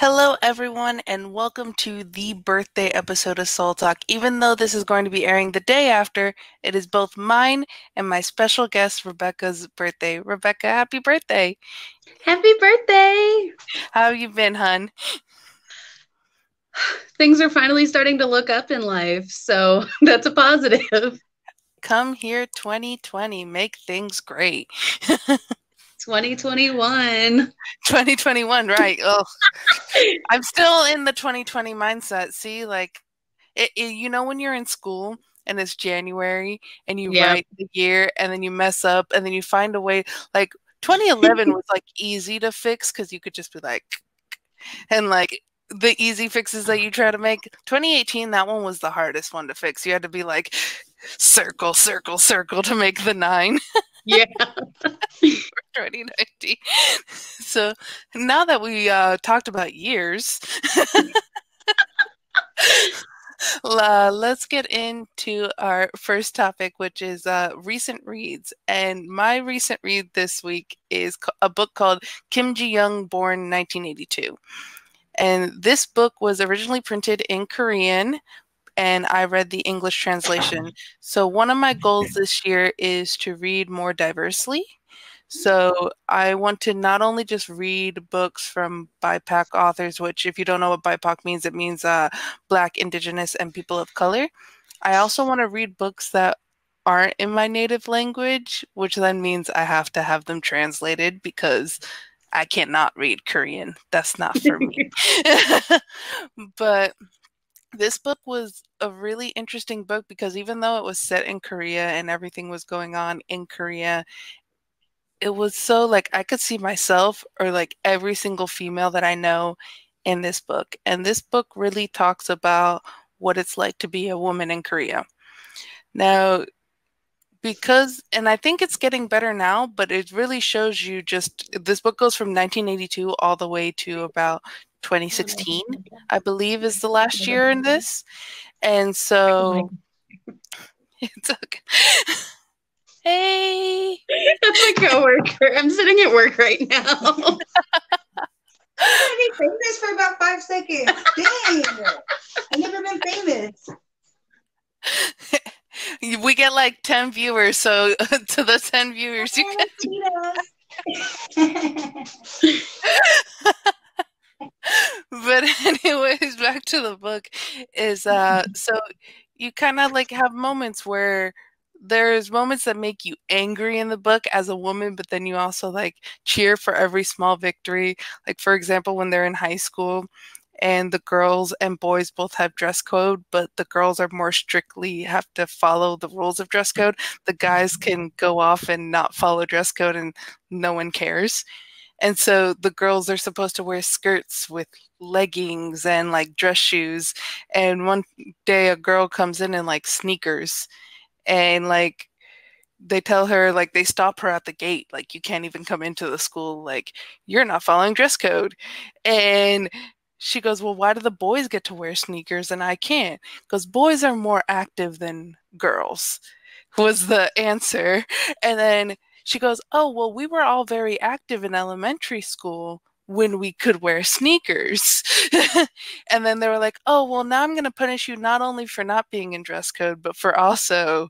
Hello, everyone, and welcome to the birthday episode of Soul Talk. Even though this is going to be airing the day after, it is both mine and my special guest, Rebekah's birthday. Rebekah, happy birthday. Happy birthday! How have you been, hun? Things are finally starting to look up in life, so that's a positive. Come here, 2020. Make things great. 2021. 2021, right. Oh, I'm still in the 2020 mindset. See, when you're in school and it's January and you Yep. write the year and then you mess up and then you find a way, like 2011 was like easy to fix because you could just be like, and like the easy fixes that you try to make. 2018, that one was the hardest one to fix. You had to be like, circle, circle, circle to make the 9. Yeah. 2019. So now that we talked about years, let's get into our first topic, which is recent reads. And my recent read this week is a book called Kim Jiyoung, Born 1982. And this book was originally printed in Korean, and I read the English translation. So one of my goals this year is to read more diversely. So I want to not only just read books from BIPOC authors, which if you don't know what BIPOC means, it means Black, Indigenous, and people of color. I also want to read books that aren't in my native language, which then means I have to have them translated because I cannot read Korean. That's not for me. But this book was a really interesting book because even though it was set in Korea and everything was going on in Korea, it was so like I could see myself or like every single female that I know in this book. And this book really talks about what it's like to be a woman in Korea. Now, and I think it's getting better now, but it really shows you just this book goes from 1982 all the way to about 2016, I believe is the last year in this. And so it's okay. Hey. That's my coworker. I'm sitting at work right now. I'm gonna be famous for about 5 seconds. Dang. I've never been famous. We get like 10 viewers, so to the 10 viewers, you can. But anyways, back to the book is so you kind of like have moments where there's moments that make you angry in the book as a woman, but then you also like cheer for every small victory. Like for example, when they're in high school and the girls and boys both have dress code, but the girls are more strictly have to follow the rules of dress code. The guys can go off and not follow dress code and no one cares. And so the girls are supposed to wear skirts with leggings and like dress shoes. And one day a girl comes in like sneakers and like they tell her like they stop her at the gate like you can't even come into the school, like you're not following dress code. And she goes, well, why do the boys get to wear sneakers and I can't? Because boys are more active than girls, was the answer. And then she goes, oh, well, we were all very active in elementary school when we could wear sneakers. And then they were like, oh, well, now I'm going to punish you not only for not being in dress code, but for also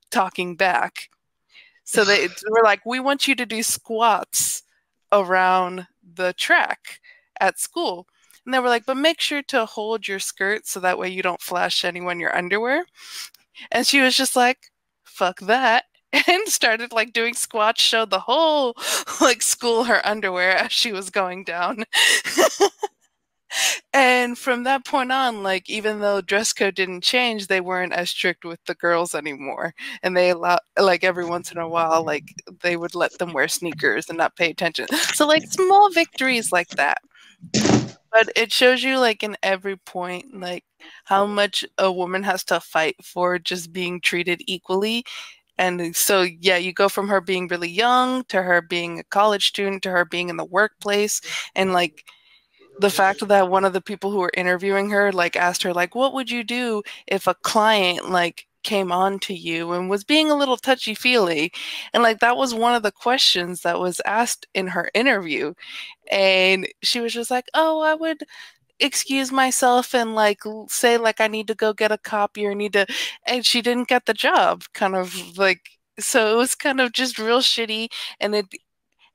talking back. So they were like, we want you to do squats around the track at school. And they were like, but make sure to hold your skirt so that way you don't flash anyone your underwear. And she was just like, fuck that. And started like doing squats, showed the whole like school her underwear as she was going down. And from that point on, like even though dress code didn't change, they weren't as strict with the girls anymore. And they allowed like every once in a while, like they would let them wear sneakers and not pay attention. So like small victories like that. But it shows you like in every point, like how much a woman has to fight for just being treated equally. And so, yeah, you go from her being really young to her being a college student to her being in the workplace. And like the fact that one of the people who were interviewing her like asked her like, what would you do if a client like came on to you and was being a little touchy-feely. And like that was one of the questions that was asked in her interview. And she was just like, "Oh, I would excuse myself and like say like I need to go get a copy or need to," and she didn't get the job, kind of like, so it was kind of just real shitty. And it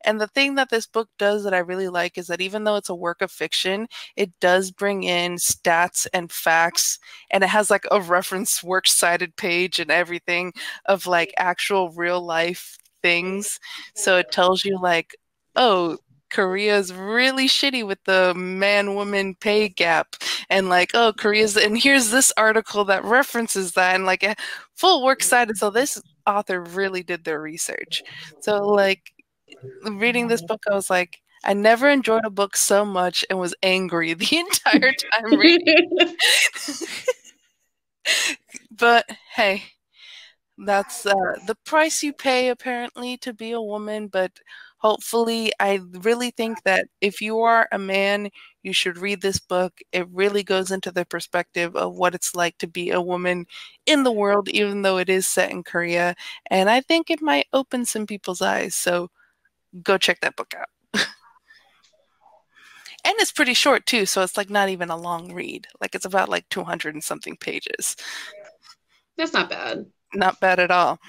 and the thing that this book does that I really like is that even though it's a work of fiction, it does bring in stats and facts, and it has like a reference works cited page and everything of like actual real life things. So it tells you like, oh, Korea's really shitty with the man-woman pay gap, and like, oh, Korea's, and here's this article that references that, and like a full works cited. So this author really did their research. So like reading this book, I was like, I never enjoyed a book so much and was angry the entire time reading. But hey, that's the price you pay apparently to be a woman. But hopefully, I really think that if you are a man, you should read this book. It really goes into the perspective of what it's like to be a woman in the world, even though it is set in Korea. And I think it might open some people's eyes. So go check that book out. And it's pretty short too, so it's like not even a long read. Like it's about like 200 and something pages. That's not bad. Not bad at all.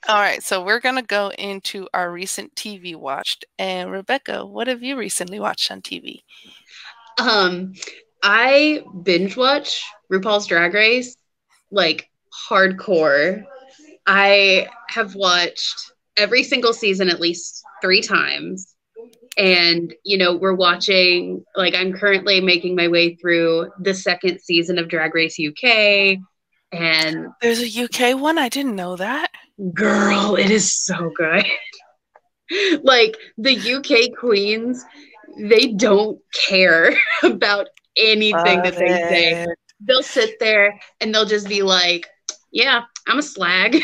All right, so we're going to go into our recent TV watched. And Rebekah, what have you recently watched on TV? I binge watch RuPaul's Drag Race like hardcore. I have watched every single season at least 3 times. And, we're watching, like, I'm currently making my way through the 2nd season of Drag Race UK. And there's a UK one? I didn't know that. Girl, it is so good. Like, the UK queens, they don't care about anything that they say. They'll sit there and they'll just be like, yeah, I'm a slag.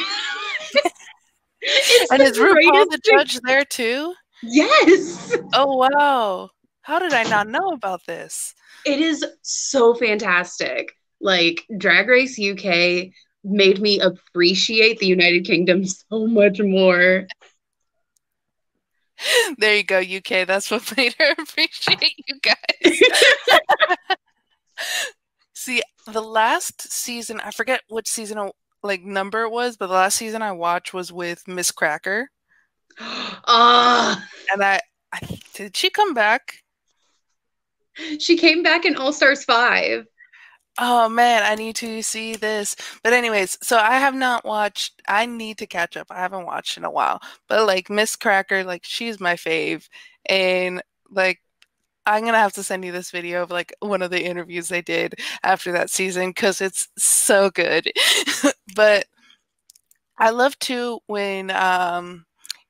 And is RuPaul the judge there too? Yes. Oh, wow. How did I not know about this? It is so fantastic. Like, Drag Race UK made me appreciate the United Kingdom so much more. There you go, UK. That's what made her appreciate you guys. See, the last season, I forget which season, like, number it was, but the last season I watched was with Miss Cracker. And I did she come back? She came back in All Stars 5. Oh man, I need to see this. But anyways, so I have not watched, I need to catch up. I haven't watched in a while. But like Miss Cracker, like she's my fave. And like I'm gonna have to send you this video of like one of the interviews they did after that season because it's so good. But I love too when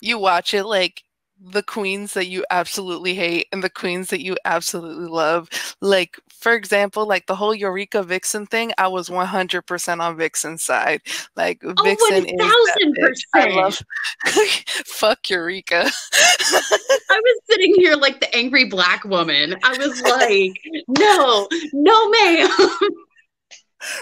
you watch it, like the queens that you absolutely hate and the queens that you absolutely love. Like, for example, like the whole Eureka Vixen thing, I was 100% on Vixen's side. Like, Vixen is that bitch. I love fuck Eureka. I was sitting here like the angry black woman. I was like, no, ma'am.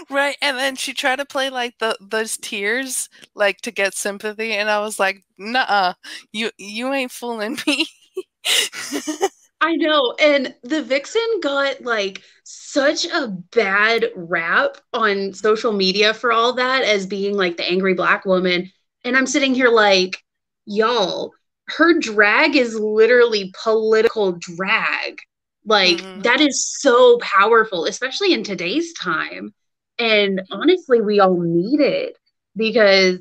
Right, and then she tried to play like those tears, like to get sympathy, and I was like, "Nuh-uh, you ain't fooling me." I know, and the Vixen got like such a bad rap on social media for all that as being like the angry black woman, and I'm sitting here like, y'all, her drag is literally political drag. Like that is so powerful, especially in today's time. And honestly, we all need it because,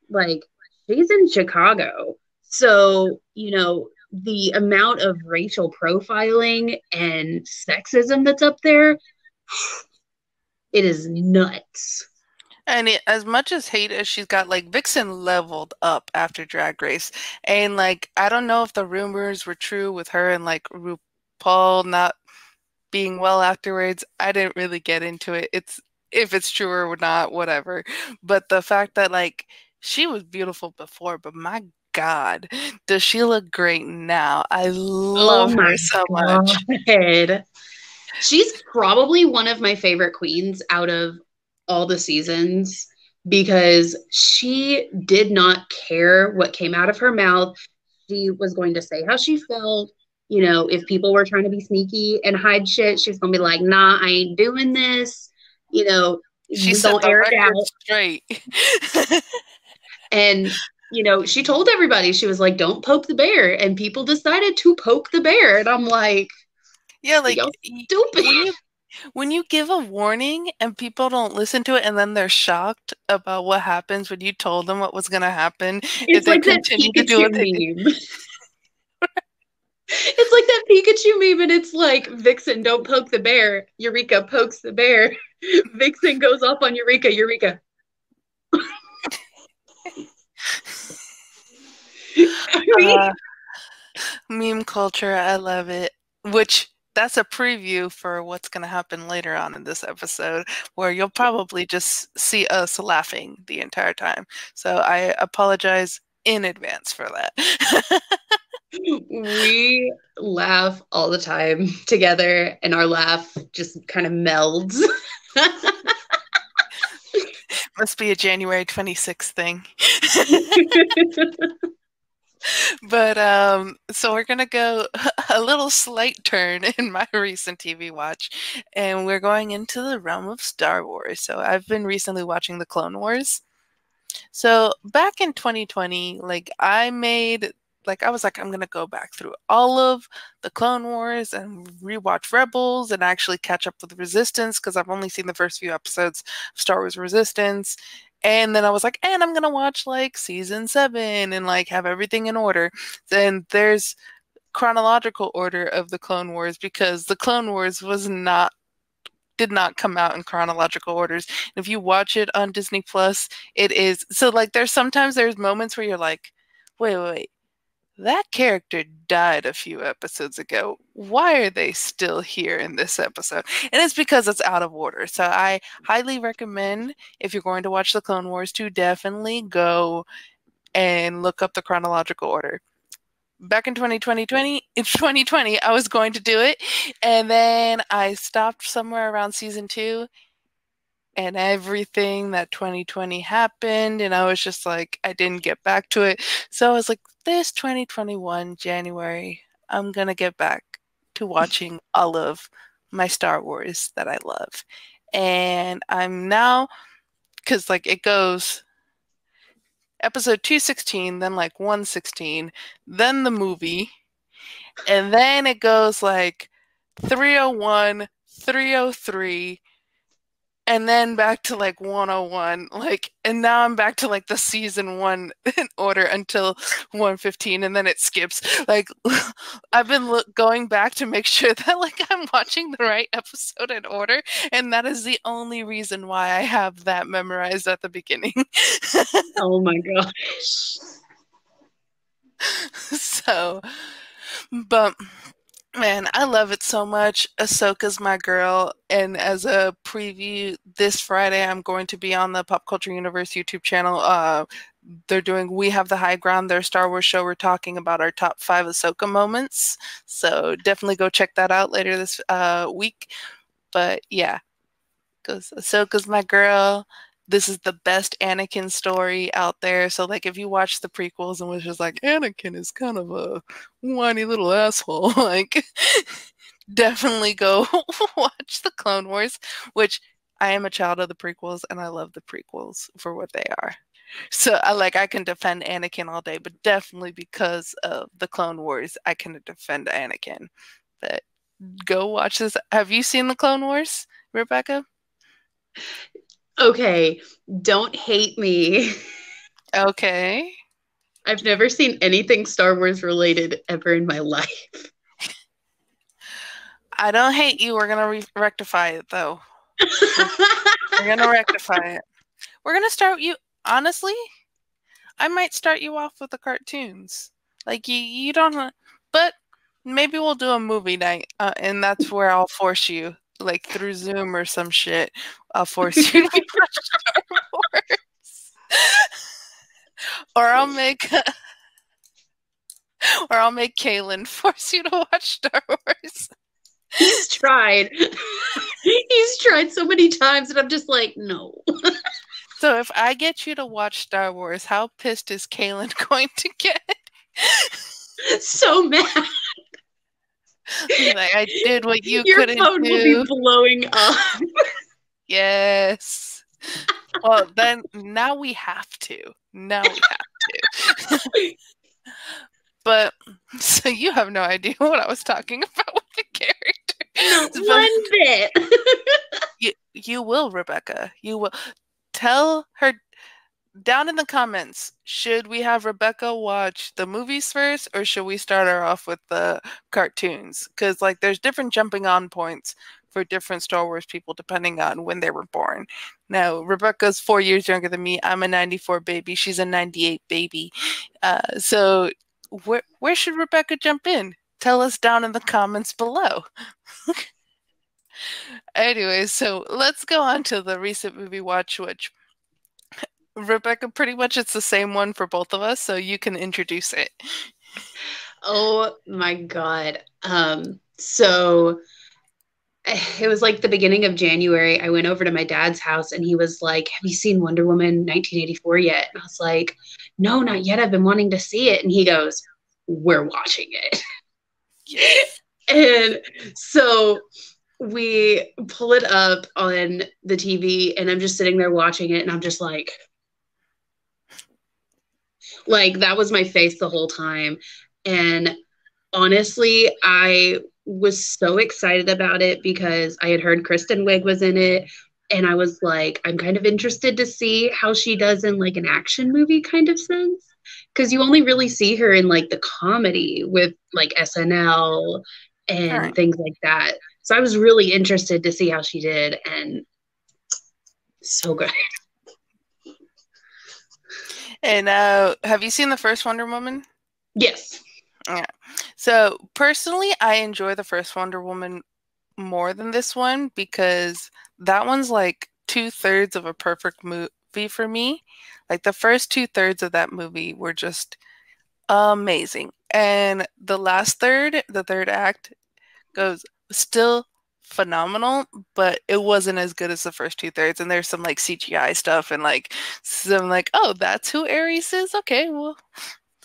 like, she's in Chicago. So, the amount of racial profiling and sexism that's up there, it is nuts. And as much as hate as she's got, like, Vixen leveled up after Drag Race. And, like, I don't know if the rumors were true with her and, like, RuPaul not being well afterwards. I didn't really get into it. If it's true or not, whatever. But the fact that, like, she was beautiful before, but my God, does she look great now? I love her so much. She's probably one of my favorite queens out of all the seasons. because she did not care what came out of her mouth. She was going to say how she felt. You know, if people were trying to be sneaky and hide shit, she was going to be like, nah, I ain't doing this. You know, She just set don't the air it record out. straight. And, you know, she told everybody, she was like, don't poke the bear. And people decided to poke the bear. And I'm like, yeah, like y'all stupid. when you give a warning and people don't listen to it and then they're shocked about what happens when you told them what was going to happen if It's they like that continue to do Pikachu what they do. meme. It's like that Pikachu meme, and it's like, Vixen, don't poke the bear. Eureka pokes the bear. Vixen goes off on Eureka. Eureka. Meme culture, I love it. Which that's a preview for what's going to happen later on in this episode, where you'll probably just see us laughing the entire time. So I apologize in advance for that. We laugh all the time together, and our laugh just kind of melds. Must be a January 26th thing. But so we're gonna go a little slight turn in my recent TV watch, and we're going into the realm of Star Wars. So I've been recently watching the Clone Wars. So back in 2020, I was like, I'm gonna go back through all of the Clone Wars and rewatch Rebels and actually catch up with Resistance because I've only seen the first few episodes of Star Wars Resistance. And then I was like, and I'm gonna watch like season 7 and like have everything in order. Then there's chronological order of the Clone Wars because the Clone Wars did not come out in chronological orders. If you watch it on Disney Plus, it is so like there's moments where you're like, wait, that character died a few episodes ago. Why are they still here in this episode? And it's because it's out of order. So I highly recommend, if you're going to watch the Clone Wars, to definitely go and look up the chronological order. Back in 2020, I was going to do it, and then I stopped somewhere around season 2, and everything that 2020 happened, and I was just like, I didn't get back to it. So I was like, this 2021 January, I'm gonna get back to watching all of my Star Wars that I love. And I'm now, because like it goes episode 216, then like 116, then the movie, and then it goes like 301, 303, and then back to like 101, like, and now I'm back to like the season 1 in order until 115, and then it skips. Like, I've been going back to make sure that like I'm watching the right episode in order, and that is the only reason why I have that memorized at the beginning. Oh my gosh. So, but man, I love it so much. Ahsoka's my girl. And as a preview, this Friday, I'm going to be on the Pop Culture Universe YouTube channel. They're doing We Have the High Ground, their Star Wars show. We're talking about our top 5 Ahsoka moments. So definitely go check that out later this week. But yeah, because Ahsoka's my girl. This is the best Anakin story out there. So, like, if you watch the prequels and was just like, Anakin is kind of a whiny little asshole, like, definitely go watch the Clone Wars, which I am a child of the prequels, and I love the prequels for what they are. So, I can defend Anakin all day, but definitely because of the Clone Wars, I can defend Anakin. But go watch this. Have you seen the Clone Wars, Rebekah? Okay, don't hate me. Okay. I've never seen anything Star Wars related ever in my life. I don't hate you. We're going to rectify it, though. We're going to rectify it. We're going to start you, honestly, I might start you off with the cartoons. Like, you don't, but maybe we'll do a movie night, and that's where I'll force you, like, through Zoom or some shit. I'll force you to watch Star Wars. Or I'll make Kaylin force you to watch Star Wars. He's tried. He's tried so many times, and I'm just like, no. So if I get you to watch Star Wars, how pissed is Kaylin going to get? So mad. Like, I did what you Your couldn't phone will be do. blowing up. Yes. Well, then now we have to. Now we have to. But so you have no idea what I was talking about with the character. Not one bit. You will, Rebekah. You will. Tell her down in the comments, should we have Rebekah watch the movies first, or should we start her off with the cartoons? Because like there's different jumping on points for different Star Wars people depending on when they were born. Now, Rebekah's 4 years younger than me. I'm a 94 baby. She's a 98 baby. So where should Rebekah jump in? Tell us down in the comments below. Anyway, so let's go on to the recent movie watch, which Rebekah, pretty much it's the same one for both of us, so you can introduce it. Oh my God. So it was like the beginning of January. I went over to my dad's house and he was like, "Have you seen Wonder Woman 1984 yet?" And I was like, "No, not yet. I've been wanting to see it." And he goes, "We're watching it." Yes. And so we pull it up on the TV and I'm just sitting there watching it and I'm just like that was my face the whole time. And honestly, I was so excited about it because I had heard Kristen Wiig was in it. And I was like, I'm kind of interested to see how she does in like an action movie kind of sense. Because you only really see her in like the comedy with like SNL and things like that. So I was really interested to see how she did. And so good. And have you seen the first Wonder Woman? Yes. Yeah. So personally, I enjoy the first Wonder Woman more than this one because that one's like 2/3 of a perfect movie for me. Like the first 2/3 of that movie were just amazing. And the last third, the third act, goes still phenomenal, but it wasn't as good as the first 2/3. And there's some like CGI stuff and like some like, oh, that's who Ares is? Okay, well,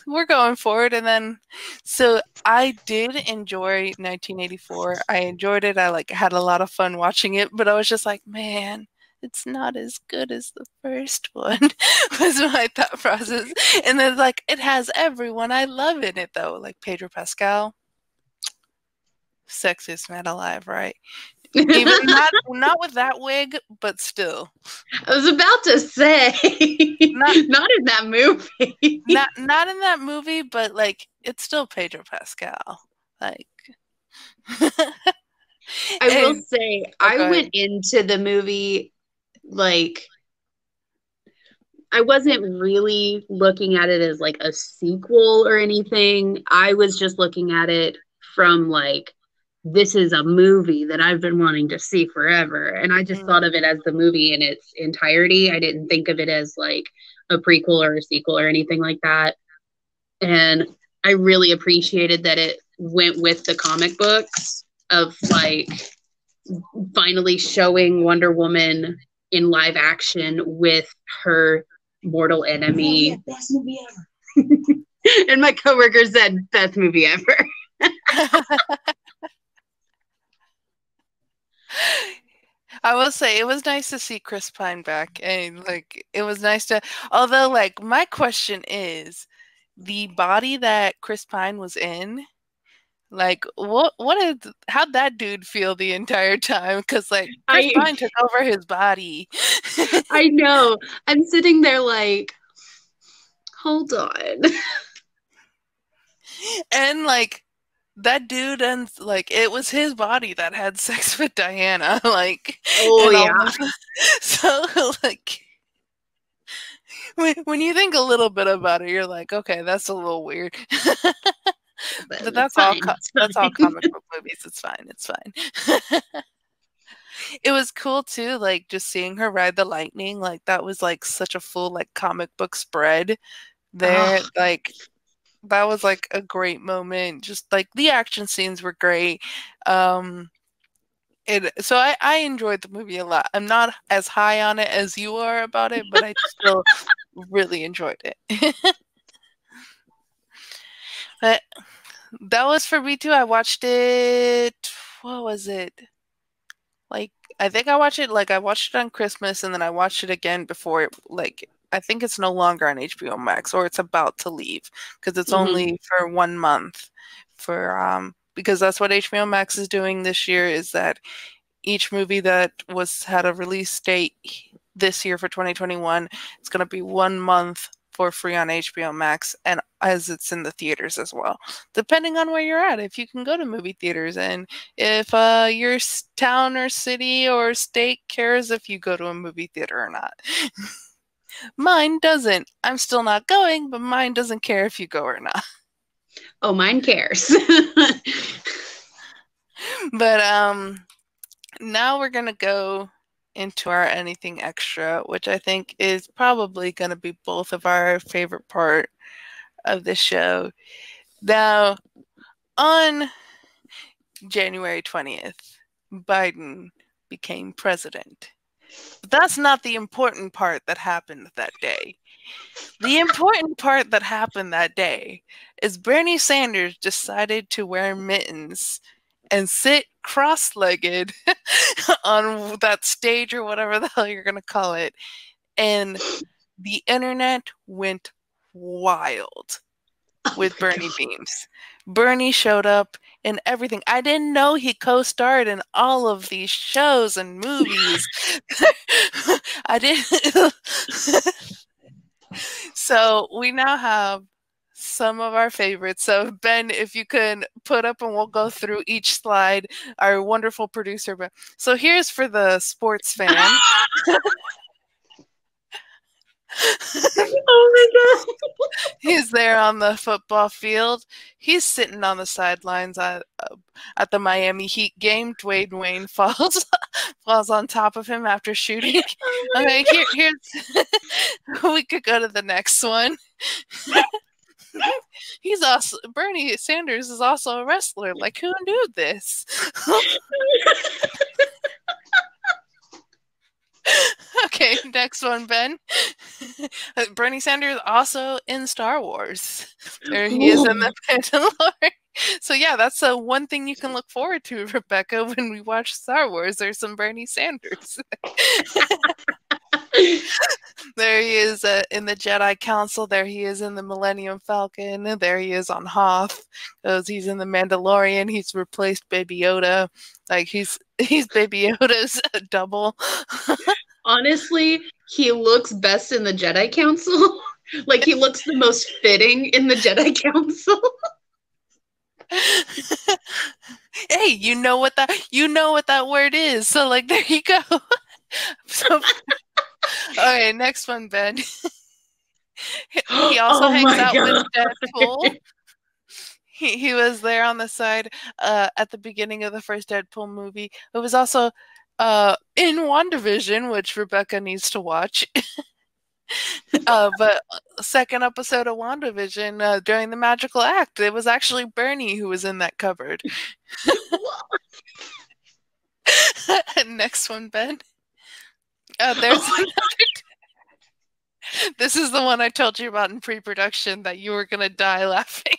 we're going for it. And then so I did enjoy 1984. I enjoyed it. I like had a lot of fun watching it, but I was just like, man, it's not as good as the first one was my thought process. And then like it has everyone I love in it though, like Pedro Pascal. Sexiest man alive, right? Even not with that wig, but still. I was about to say, not in that movie. not in that movie, but like it's still Pedro Pascal. Like, I will say, I went into the movie like I wasn't really looking at it as like a sequel or anything. I was just looking at it from like, this is a movie that I've been wanting to see forever. And I just thought of it as the movie in its entirety. I didn't think of it as like a prequel or a sequel or anything like that. And I really appreciated that it went with the comic books of like finally showing Wonder Woman in live action with her mortal enemy. Yeah, best movie ever. And my coworker said, best movie ever. I will say it was nice to see Chris Pine back, and like it was nice to. Although, like my question is, the body that Chris Pine was in, like how'd that dude feel the entire time? Because like Chris Pine took over his body. I know. I'm sitting there like, hold on. And like that dude, and like it was his body that had sex with Diana. Like, oh yeah. So like when you think a little bit about it, you're like, okay, that's a little weird. But that's all comic book movies. It's fine. It's fine. It was cool too, like just seeing her ride the lightning. Like that was like such a full like comic book spread there. Like that was like a great moment. Just like the action scenes were great. So I enjoyed the movie a lot. I'm not as high on it as you are about it, but I still really enjoyed it. But that was for me too. I watched it. What was it? Like I think I watched it on Christmas and then I watched it again before I think it's no longer on HBO Max or it's about to leave because it's only for 1 month because that's what HBO Max is doing this year is that each movie that had a release date this year for 2021, it's going to be 1 month for free on HBO Max and as it's in the theaters as well, depending on where you're at. If you can go to movie theaters and if your town or city or state cares if you go to a movie theater or not. Mine doesn't. I'm still not going, but mine doesn't care if you go or not. Oh, mine cares. But now we're going to go into our anything extra, which I think is probably going to be both of our favorite part of the show. Now, on January 20th, Biden became president. But that's not the important part that happened that day. The important part that happened that day is Bernie Sanders decided to wear mittens and sit cross-legged on that stage or whatever the hell you're going to call it. And the internet went wild with Bernie memes. Bernie showed up in everything. I didn't know he co-starred in all of these shows and movies. I didn't. So we now have some of our favorites. So Ben, if you can put up and we'll go through each slide, our wonderful producer. But so here's for the sports fan. Oh my god. He's there on the football field. He's sitting on the sidelines at the Miami Heat game. Dwayne Wayne falls on top of him after shooting. Okay, here's we could go to the next one. He's also Bernie Sanders is also a wrestler. Like who knew this? Okay, next one, Ben. Bernie Sanders also in Star Wars. There he is in the Mandalorian. So yeah, that's one thing you can look forward to, Rebecca, when we watch Star Wars. There's some Bernie Sanders. There he is in the Jedi Council. There he is in the Millennium Falcon. There he is on Hoth. He's in the Mandalorian. He's replaced Baby Yoda. Like he's Baby Yoda's double. Honestly, he looks best in the Jedi Council. Like he looks the most fitting in the Jedi Council. Hey, you know what that word is. So like there you go. So okay, next one, Ben. He also hangs out with Deadpool. He was there on the side at the beginning of the first Deadpool movie. It was also in WandaVision, which Rebecca needs to watch. But second episode of WandaVision, during the magical act, it was actually Bernie who was in that cupboard. Next one, Ben. There's another. This is the one I told you about in pre-production that you were gonna die laughing.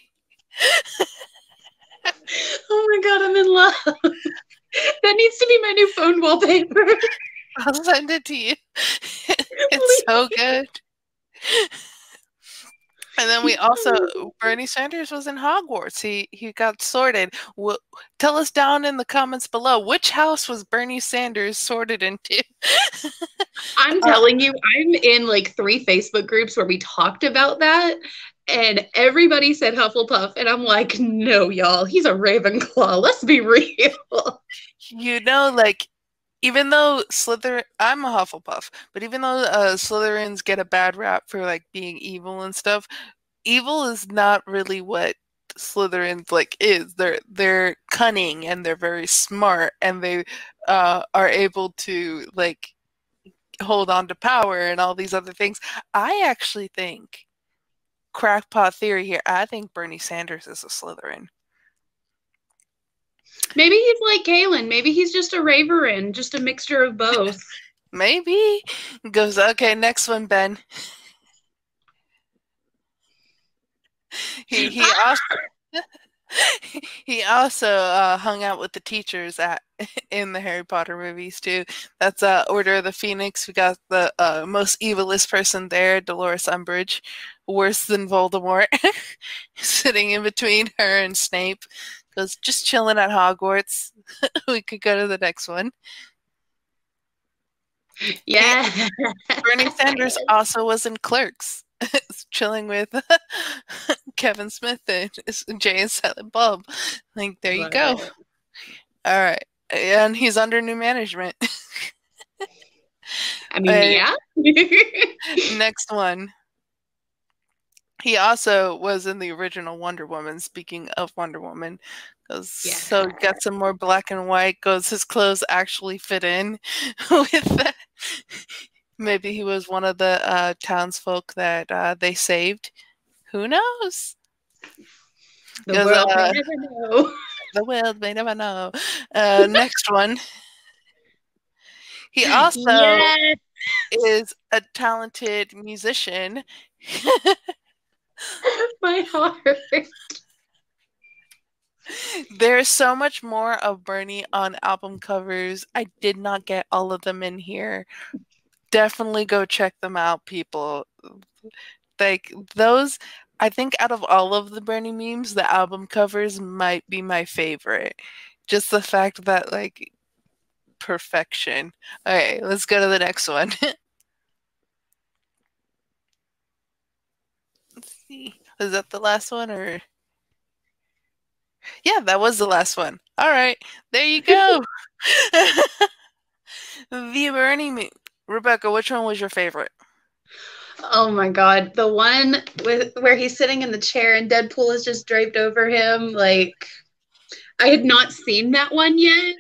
Oh my god, I'm in love. That needs to be my new phone wallpaper. I'll send it to you. It's so good. And then we also, Bernie Sanders was in Hogwarts. He got sorted. Tell us down in the comments below, which house was Bernie Sanders sorted into? I'm telling you, I'm in like 3 Facebook groups where we talked about that. And everybody said Hufflepuff. And I'm like, no, y'all, he's a Ravenclaw. Let's be real. You know, like, even though I'm a Hufflepuff, but even though Slytherins get a bad rap for like being evil and stuff, evil is not really what Slytherins like is. They're cunning and they're very smart and they are able to like hold on to power and all these other things. I actually think, crackpot theory here, I think Bernie Sanders is a Slytherin. Maybe he's like Kaylin. Maybe he's just a Raverin, just a mixture of both. Maybe. Goes, okay, next one, Ben. He also he also hung out with the teachers in the Harry Potter movies too. That's Order of the Phoenix. We got the most evilest person there, Dolores Umbridge, worse than Voldemort, sitting in between her and Snape. Goes just chilling at Hogwarts. We could go to the next one. Yeah. Bernie Sanders also was in Clerks, chilling with Kevin Smith and Jay and Silent Bob. Like, there you go. All right. And he's under new management. I mean, yeah. Next one. He also was in the original Wonder Woman. Speaking of Wonder Woman, so got some more black and white. Goes his clothes actually fit in with that. Maybe he was one of the townsfolk that they saved. Who knows? The world may never know. The world may never know. Next one. He also is a talented musician. My heart. There's so much more of Bernie on album covers. I did not get all of them in here. Definitely go check them out, people. Like, those, I think out of all of the Bernie memes, the album covers might be my favorite. Just the fact that, like, perfection. Okay, let's go to the next one. Let's see. Was that the last one, or? Yeah, that was the last one. All right, there you go. The Bernie meme. Rebekah, which one was your favorite? Oh my god, the one where he's sitting in the chair and Deadpool is just draped over him. Like, I had not seen that one yet.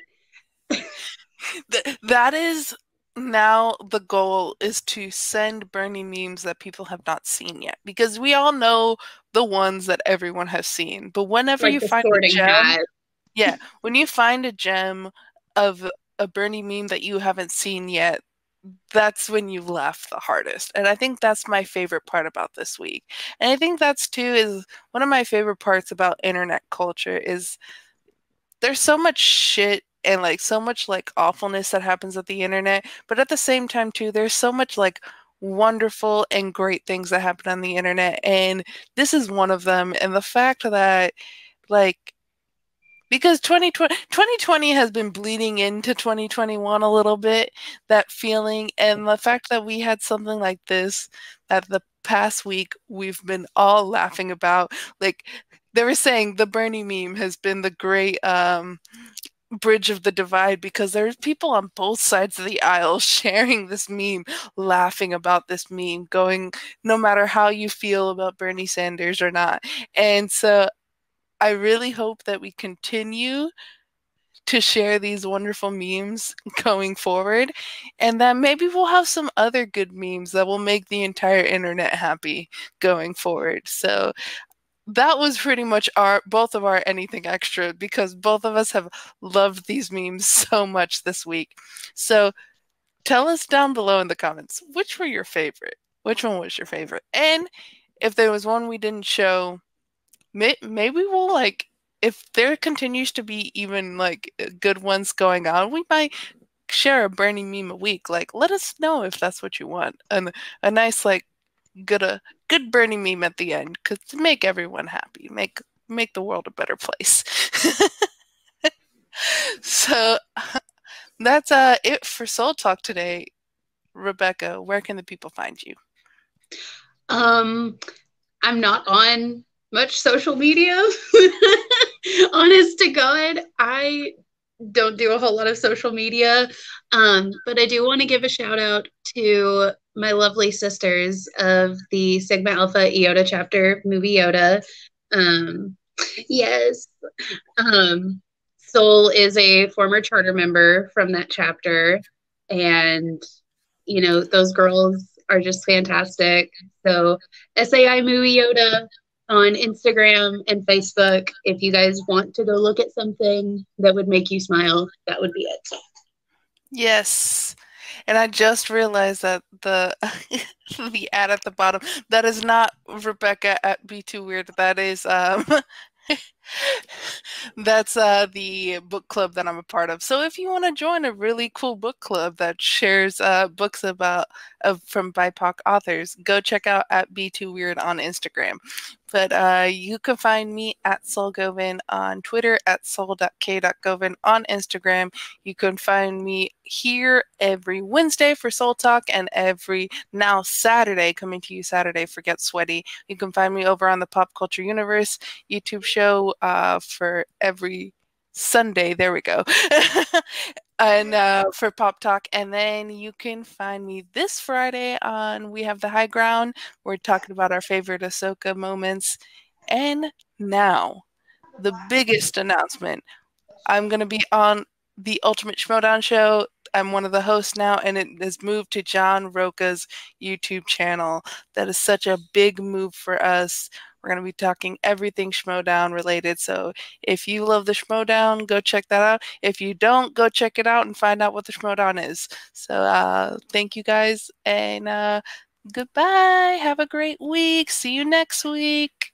That is now the goal, is to send Bernie memes that people have not seen yet, because we all know the ones that everyone has seen. But whenever you find a gem, when you find a gem of a Bernie meme that you haven't seen yet, that's when you laugh the hardest. And I think that's my favorite part about this week. And I think that's too is one of my favorite parts about internet culture is there's so much shit and like so much like awfulness that happens at the internet, but at the same time too, there's so much like wonderful and great things that happen on the internet, and this is one of them. And the fact that, like, because 2020 has been bleeding into 2021 a little bit, that feeling, and the fact that we had something like this that the past week we've been all laughing about. Like, they were saying the Bernie meme has been the great bridge of the divide, because there's people on both sides of the aisle sharing this meme, laughing about this meme, going, no matter how you feel about Bernie Sanders or not. And so I really hope that we continue to share these wonderful memes going forward, and that maybe we'll have some other good memes that will make the entire internet happy going forward. So that was pretty much both of our anything extra, because both of us have loved these memes so much this week. So tell us down below in the comments, which were your favorite? Which one was your favorite? And if there was one we didn't show, maybe we'll, like, if there continues to be even like good ones going on, we might share a Bernie meme a week. Like, let us know if that's what you want. And a nice, like, good Bernie meme at the end, because to make everyone happy, make the world a better place. So that's it for Soul Talk today. Rebekah, where can the people find you? I'm not on much social media. Honest to God, I don't do a whole lot of social media. But I do want to give a shout out to my lovely sisters of the Sigma Alpha Iota chapter, Movie Yoda. Yes. Soul is a former charter member from that chapter. And, you know, those girls are just fantastic. So SAI Movie Yoda, on Instagram and Facebook. If you guys want to go look at something that would make you smile, that would be it. Yes. And I just realized that the the ad at the bottom, that is not Rebekah at Be Too Weird. That is that's the book club that I'm a part of. So if you want to join a really cool book club that shares books about from BIPOC authors, go check out at Be Too Weird on Instagram. But you can find me at Soul Govin on Twitter, at soul.k.govin on Instagram. You can find me here every Wednesday for Soul Talk and every now Saturday, coming to you Saturday for Get Sweaty. You can find me over on the Pop Culture Universe YouTube show for every Sunday. There we go. And for Pop Talk. And then you can find me this Friday on We Have the High Ground. We're talking about our favorite Ahsoka moments. And now, the biggest announcement. I'm going to be on the Ultimate Schmodown show. I'm one of the hosts now, and it has moved to John Roca's YouTube channel. That is such a big move for us. We're going to be talking everything Schmodown related. So if you love the Schmodown, go check that out. If you don't, go check it out and find out what the Schmodown is. So thank you guys, and goodbye. Have a great week. See you next week.